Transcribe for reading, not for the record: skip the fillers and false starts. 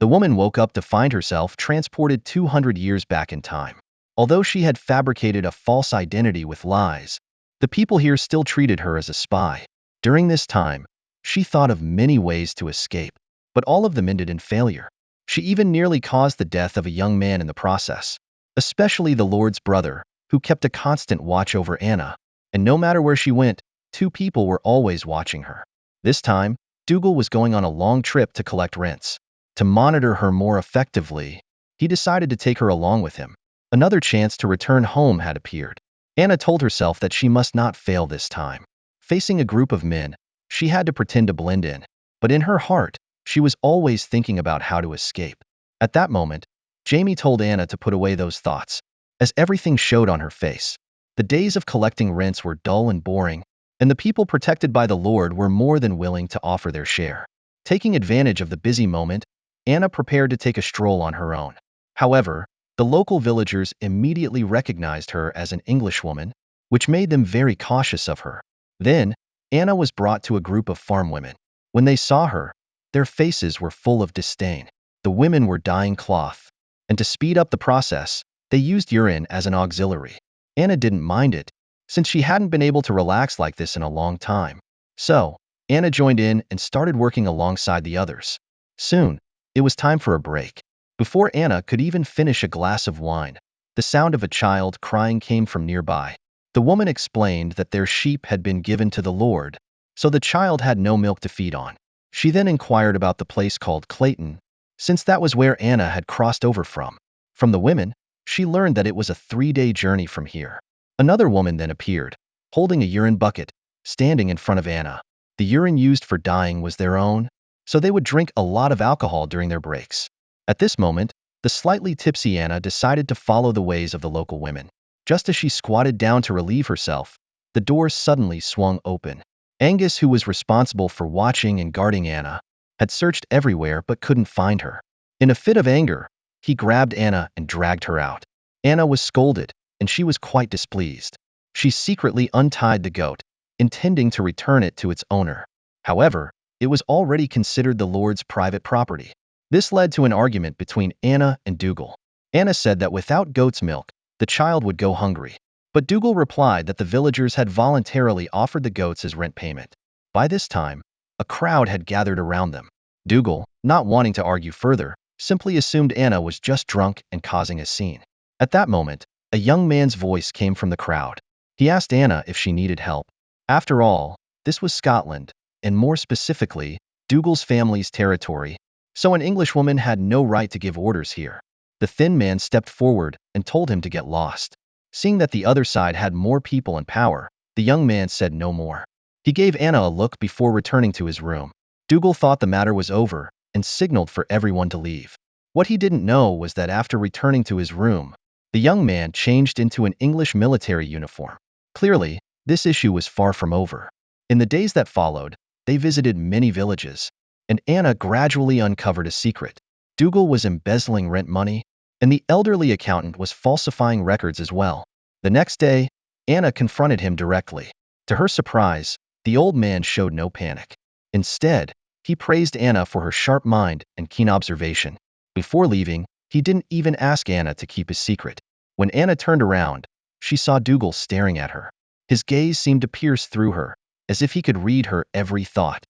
The woman woke up to find herself transported 200 years back in time. Although she had fabricated a false identity with lies, the people here still treated her as a spy. During this time, she thought of many ways to escape, but all of them ended in failure. She even nearly caused the death of a young man in the process, especially the Lord's brother, who kept a constant watch over Anna, and no matter where she went, two people were always watching her. This time, Dougal was going on a long trip to collect rents. To monitor her more effectively, he decided to take her along with him. Another chance to return home had appeared. Anna told herself that she must not fail this time. Facing a group of men, she had to pretend to blend in, but in her heart, she was always thinking about how to escape. At that moment, Jamie told Anna to put away those thoughts, as everything showed on her face. The days of collecting rents were dull and boring, and the people protected by the Lord were more than willing to offer their share. Taking advantage of the busy moment, Anna prepared to take a stroll on her own. However, the local villagers immediately recognized her as an Englishwoman, which made them very cautious of her. Then, Anna was brought to a group of farm women. When they saw her, their faces were full of disdain. The women were dyeing cloth, and to speed up the process, they used urine as an auxiliary. Anna didn't mind it, since she hadn't been able to relax like this in a long time. So, Anna joined in and started working alongside the others. Soon, it was time for a break. Before Anna could even finish a glass of wine, the sound of a child crying came from nearby. The woman explained that their sheep had been given to the Lord, so the child had no milk to feed on. She then inquired about the place called Clayton, since that was where Anna had crossed over from. From the women, she learned that it was a 3-day journey from here. Another woman then appeared, holding a urine bucket, standing in front of Anna. The urine used for dyeing was their own, so they would drink a lot of alcohol during their breaks. At this moment, the slightly tipsy Anna decided to follow the ways of the local women. Just as she squatted down to relieve herself, the doors suddenly swung open. Angus, who was responsible for watching and guarding Anna, had searched everywhere but couldn't find her. In a fit of anger, he grabbed Anna and dragged her out. Anna was scolded, and she was quite displeased. She secretly untied the goat, intending to return it to its owner. However, it was already considered the Lord's private property. This led to an argument between Anna and Dougal. Anna said that without goat's milk, the child would go hungry. But Dougal replied that the villagers had voluntarily offered the goats as rent payment. By this time, a crowd had gathered around them. Dougal, not wanting to argue further, simply assumed Anna was just drunk and causing a scene. At that moment, a young man's voice came from the crowd. He asked Anna if she needed help. After all, this was Scotland, and more specifically, Dougal's family's territory, so an Englishwoman had no right to give orders here. The thin man stepped forward and told him to get lost. Seeing that the other side had more people and power, the young man said no more. He gave Anna a look before returning to his room. Dougal thought the matter was over and signaled for everyone to leave. What he didn't know was that after returning to his room, the young man changed into an English military uniform. Clearly, this issue was far from over. In the days that followed, they visited many villages, and Anna gradually uncovered a secret. Dougal was embezzling rent money, and the elderly accountant was falsifying records as well. The next day, Anna confronted him directly. To her surprise, the old man showed no panic. Instead, he praised Anna for her sharp mind and keen observation. Before leaving, he didn't even ask Anna to keep his secret. When Anna turned around, she saw Dougal staring at her. His gaze seemed to pierce through her, as if he could read her every thought.